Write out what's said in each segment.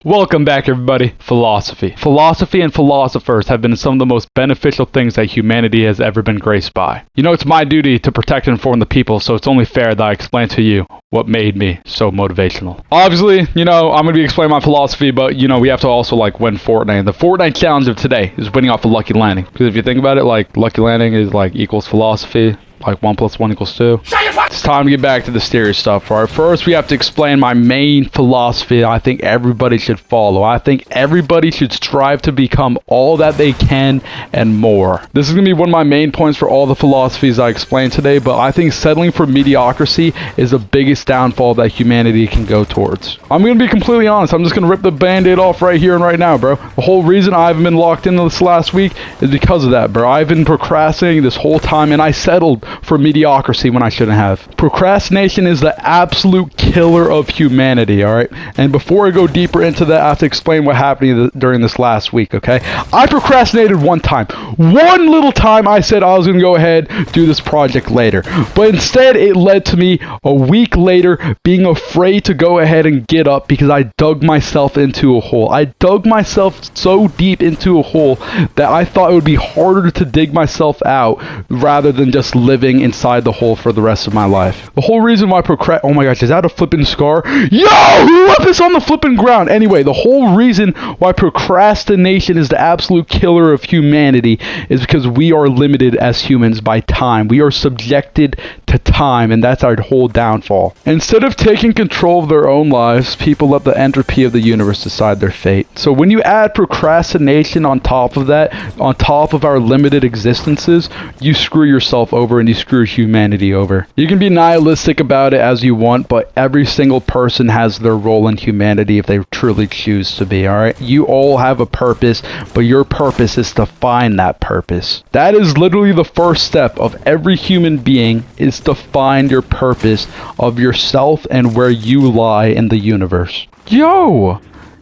Welcome back, everybody. Philosophy. Philosophy and philosophers have been some of the most beneficial things that humanity has ever been graced by. You know, it's my duty to protect and inform the people, so it's only fair that I explain to you what made me so motivational. Obviously, you know, I'm going to be explaining my philosophy, but, you know, we have to also, win Fortnite. The Fortnite challenge of today is winning off a lucky landing. Because if you think about it, lucky landing is, equals philosophy. 1 + 1 = 2. It's time to get back to the serious stuff. Alright, first we have to explain my main philosophy I think everybody should follow. I think everybody should strive to become all that they can and more. This is going to be one of my main points for all the philosophies I explained today, but I think settling for mediocrity is the biggest downfall that humanity can go towards. I'm going to be completely honest. I'm just going to rip the band-aid off right here and right now, bro. The whole reason I haven't been locked into this last week is because of that, bro. I've been procrastinating this whole time, and I settled for mediocrity when I shouldn't have. Procrastination is the absolute killer of humanity, alright? And before I go deeper into that, I have to explain what happened during this last week, okay? I procrastinated one time. One little time I said I was going to go ahead, do this project later. But instead, it led to me a week later being afraid to go ahead and get up because I dug myself into a hole. I dug myself so deep into a hole that I thought it would be harder to dig myself out rather than just living inside the hole for the rest of my life. The whole reason why oh my gosh, is that a flipping scar? Yo! Who left this on the flipping ground? Anyway, the whole reason why procrastination is the absolute killer of humanity is because we are limited as humans by time. We are subjected to time, and that's our whole downfall. Instead of taking control of their own lives, people let the entropy of the universe decide their fate. So when you add procrastination on top of that, on top of our limited existences, you screw yourself over and you screw humanity over. You can be nihilistic about it as you want, but every single person has their role in humanity if they truly choose to be, alright? You all have a purpose, but your purpose is to find that purpose. That is literally the first step of every human being, is to find your purpose of yourself and where you lie in the universe. Yo!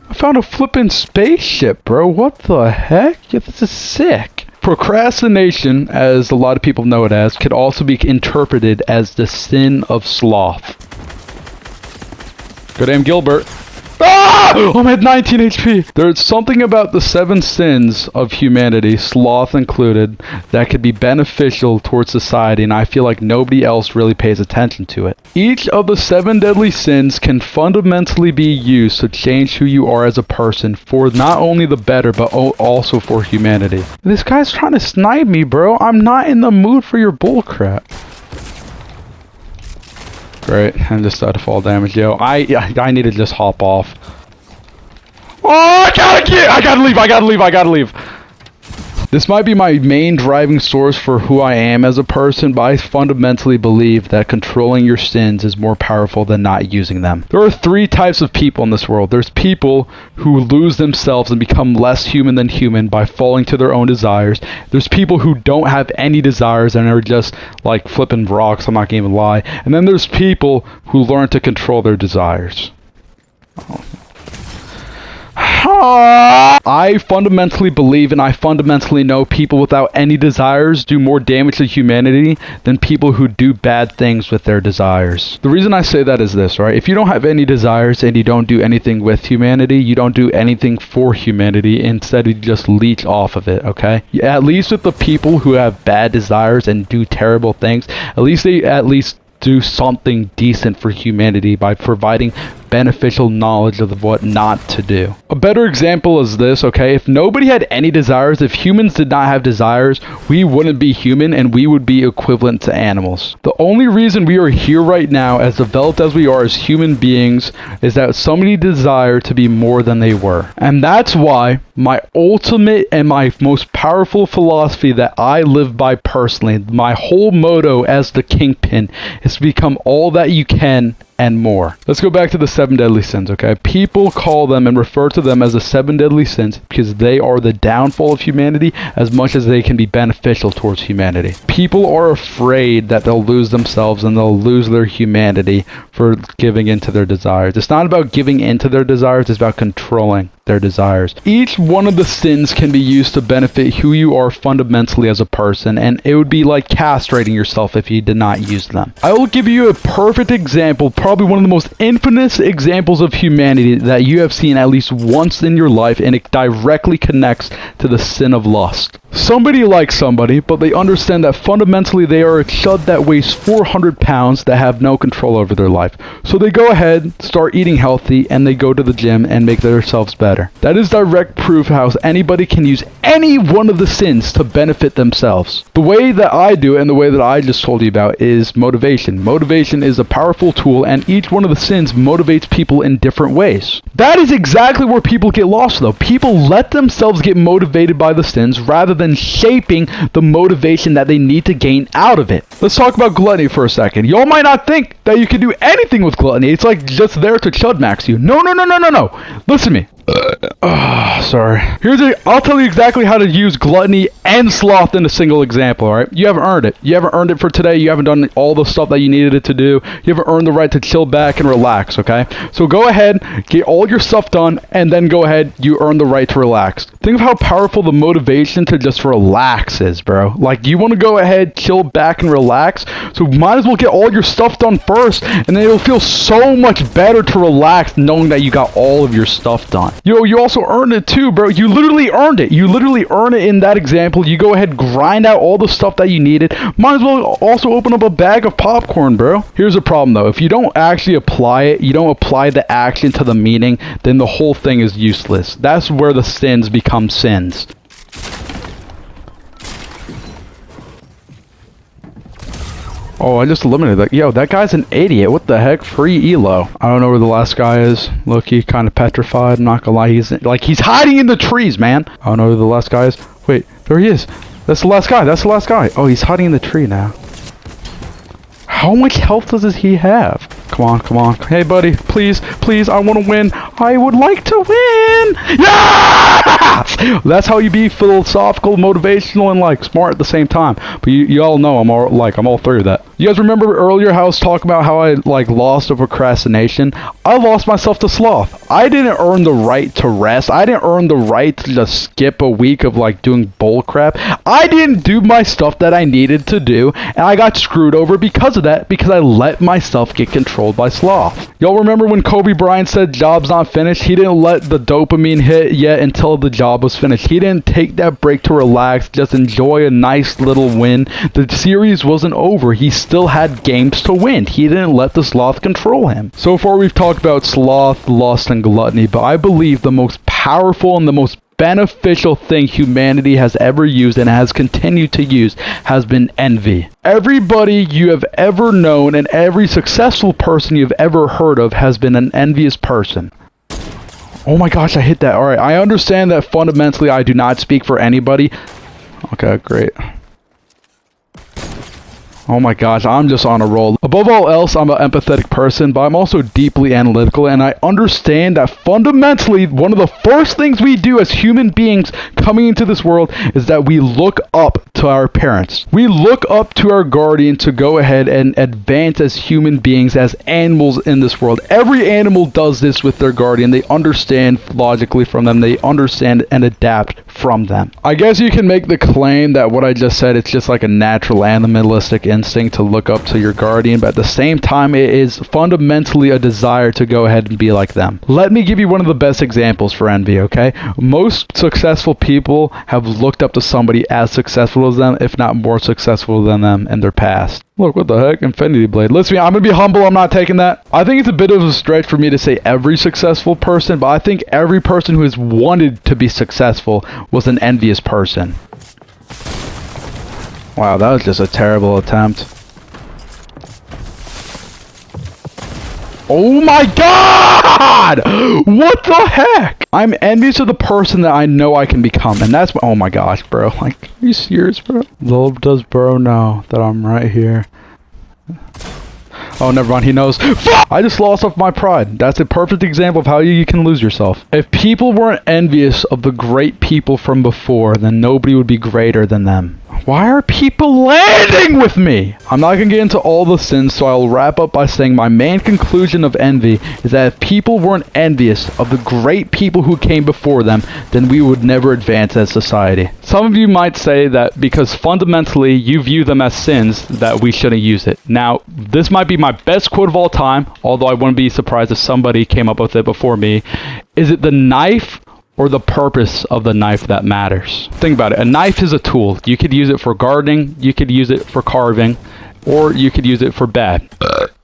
I found a flippin' spaceship, bro. What the heck? Yeah, this is sick. Procrastination, as a lot of people know it as, could also be interpreted as the sin of sloth. Good damn Gilbert. Ah! I'm at 19 HP. There's something about the 7 sins of humanity, sloth included, that could be beneficial towards society, and I feel like nobody else really pays attention to it. Each of the 7 deadly sins can fundamentally be used to change who you are as a person for not only the better, but also for humanity. This guy's trying to snipe me, bro. I'm not in the mood for your bullcrap. Great, I'm just out of fall damage, yo. I need to just hop off. Oh, I gotta leave. This might be my main driving source for who I am as a person, but I fundamentally believe that controlling your sins is more powerful than not using them. There are 3 types of people in this world. There's people who lose themselves and become less human than human by falling to their own desires. There's people who don't have any desires and are just like flipping rocks, I'm not gonna even lie. And then there's people who learn to control their desires. I fundamentally believe and I fundamentally know people without any desires do more damage to humanity than people who do bad things with their desires. The reason I say that is this, right? If you don't have any desires and you don't do anything with humanity, you don't do anything for humanity. Instead, you just leech off of it, okay? At least with the people who have bad desires and do terrible things, at least they do something decent for humanity by providing beneficial knowledge of what not to do. A better example is this, okay? If nobody had any desires, if humans did not have desires, we wouldn't be human and we would be equivalent to animals. The only reason we are here right now, as developed as we are as human beings, is that somebody desired to be more than they were. And that's why my ultimate and my most powerful philosophy that I live by personally, my whole motto as the Kingpin, is to become all that you can and more. Let's go back to the 7 deadly sins, okay? People call them and refer to them as the 7 deadly sins because they are the downfall of humanity as much as they can be beneficial towards humanity. People are afraid that they'll lose themselves and they'll lose their humanity for giving into their desires. It's not about giving into their desires, it's about controlling their desires. Each one of the sins can be used to benefit who you are fundamentally as a person, and it would be like castrating yourself if you did not use them. I will give you a perfect example, probably one of the most infamous examples of humanity that you have seen at least once in your life, and it directly connects to the sin of lust. Somebody likes somebody, but they understand that fundamentally they are a chud that weighs 400 pounds that have no control over their life. So they go ahead, start eating healthy, and they go to the gym and make themselves better. That is direct proof how anybody can use any one of the sins to benefit themselves. The way that I do it and the way that I just told you about is motivation. Motivation is a powerful tool, and each one of the sins motivates people in different ways. That is exactly where people get lost though. People let themselves get motivated by the sins rather than shaping the motivation that they need to gain out of it. Let's talk about gluttony for a second. Y'all might not think that you can do anything with gluttony. It's like just there to chud max you. No. Listen to me. Sorry. I'll tell you exactly how to use gluttony and sloth in a single example, alright? You haven't earned it. You haven't earned it for today. You haven't done all the stuff that you needed it to do. You haven't earned the right to chill back and relax, okay? So go ahead, get all your stuff done, and then go ahead, you earn the right to relax. Think of how powerful the motivation to just relax is, bro. Like, you want to go ahead, chill back, and relax, so might as well get all your stuff done first, and then it'll feel so much better to relax knowing that you got all of your stuff done. You also earned it too, bro. You literally earned it. You literally earn it in that example. You go ahead, grind out all the stuff that you needed. Might as well also open up a bag of popcorn, bro. Here's the problem, though. If you don't actually apply it, you don't apply the action to the meaning, then the whole thing is useless. That's where the sins become sins. Oh, I just eliminated that. Yo, that guy's an idiot. What the heck? Free elo. I don't know where the last guy is. Look-y, kind of petrified. I'm not gonna lie. He's hiding in the trees, man. I don't know where the last guy is. Wait, there he is. That's the last guy. That's the last guy. Oh, he's hiding in the tree now. How much health does he have? Come on. Hey, buddy, please, I want to win. I would like to win. Yeah! That's how you be philosophical, motivational, and like smart at the same time. But you all know I'm all three of that. You guys remember earlier how I was talking about how I lost to procrastination? I lost myself to sloth. I didn't earn the right to rest. I didn't earn the right to just skip a week of doing bull crap. I didn't do my stuff that I needed to do, and I got screwed over because of that, because I let myself get controlled by sloth. Y'all remember when Kobe Bryant said job's not finished? He didn't let the dopamine hit yet until the job was finished. He didn't take that break to relax, just enjoy a nice little win. The series wasn't over. He still had games to win. He didn't let the sloth control him. So far we've talked about sloth, lust, and gluttony, but I believe the most powerful and the most beneficial thing humanity has ever used and has continued to use has been envy. Everybody you have ever known and every successful person you've ever heard of has been an envious person. Oh my gosh, I hit that. Alright, I understand that fundamentally I do not speak for anybody. Okay, great. Oh my gosh, I'm just on a roll. Above all else, I'm an empathetic person, but I'm also deeply analytical, and I understand that fundamentally, one of the first things we do as human beings coming into this world is that we look up to our parents. We look up to our guardian to go ahead and advance as human beings, as animals in this world. Every animal does this with their guardian. They understand logically from them. They understand and adapt from them. I guess you can make the claim that what I just said, it's just like a natural animalistic instinct to look up to your guardian, but at the same time it is fundamentally a desire to go ahead and be like them. Let me give you one of the best examples for envy, okay? Most successful people have looked up to somebody as successful as them, if not more successful than them in their past. Look, what the heck? Infinity Blade. Listen, I'm gonna be humble, I'm not taking that. I think it's a bit of a stretch for me to say every successful person, but I think every person who has wanted to be successful was an envious person. Wow, that was just a terrible attempt. Oh my god! What the heck? I'm envious of the person that I know I can become, and that's oh my gosh, bro. Like, are you serious, bro? Little does bro know that I'm right here. Oh, never mind. He knows. I just lost off my pride. That's a perfect example of how you can lose yourself. If people weren't envious of the great people from before, then nobody would be greater than them. Why are people landing with me? I'm not going to get into all the sins, so I'll wrap up by saying my main conclusion of envy is that if people weren't envious of the great people who came before them, then we would never advance as society. Some of you might say that because fundamentally you view them as sins, that we shouldn't use it. Now, this might be my best quote of all time, although I wouldn't be surprised if somebody came up with it before me. Is it the knife or the purpose of the knife that matters? Think about it. A knife is a tool. You could use it for gardening, you could use it for carving, or you could use it for bad.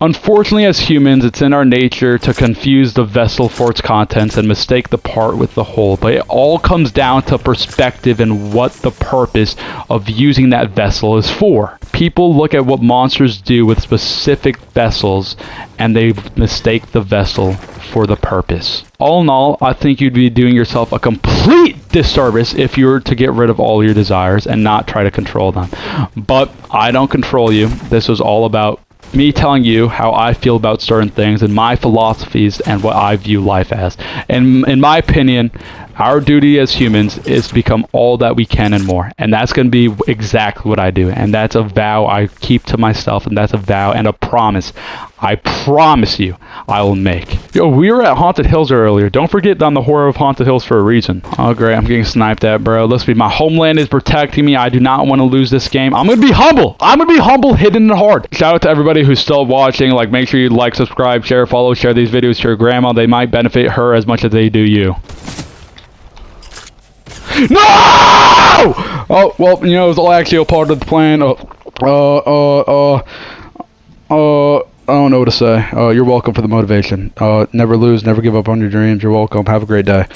Unfortunately, as humans, it's in our nature to confuse the vessel for its contents and mistake the part with the whole. But it all comes down to perspective and what the purpose of using that vessel is for. People look at what monsters do with specific vessels and they mistake the vessel for the purpose. All in all, I think you'd be doing yourself a complete disservice if you were to get rid of all your desires and not try to control them. But I don't control you. This was all about me telling you how I feel about certain things and my philosophies and what I view life as. And in my opinion, our duty as humans is to become all that we can and more. And that's going to be exactly what I do. And that's a vow I keep to myself. And that's a vow and a promise I promise you I will make. Yo, we were at Haunted Hills earlier. Don't forget I'm the horror of Haunted Hills for a reason. Oh, great. I'm getting sniped at, bro. Listen, my homeland is protecting me. I do not want to lose this game. I'm going to be humble. I'm going to be humble, hidden, and hard. Shout out to everybody who's still watching. Like, make sure you like, subscribe, share, follow, share these videos to your grandma. They might benefit her as much as they do you. No! Oh, well, you know, it was all actually a part of the plan. I don't know what to say. You're welcome for the motivation. Never lose, never give up on your dreams. You're welcome. Have a great day.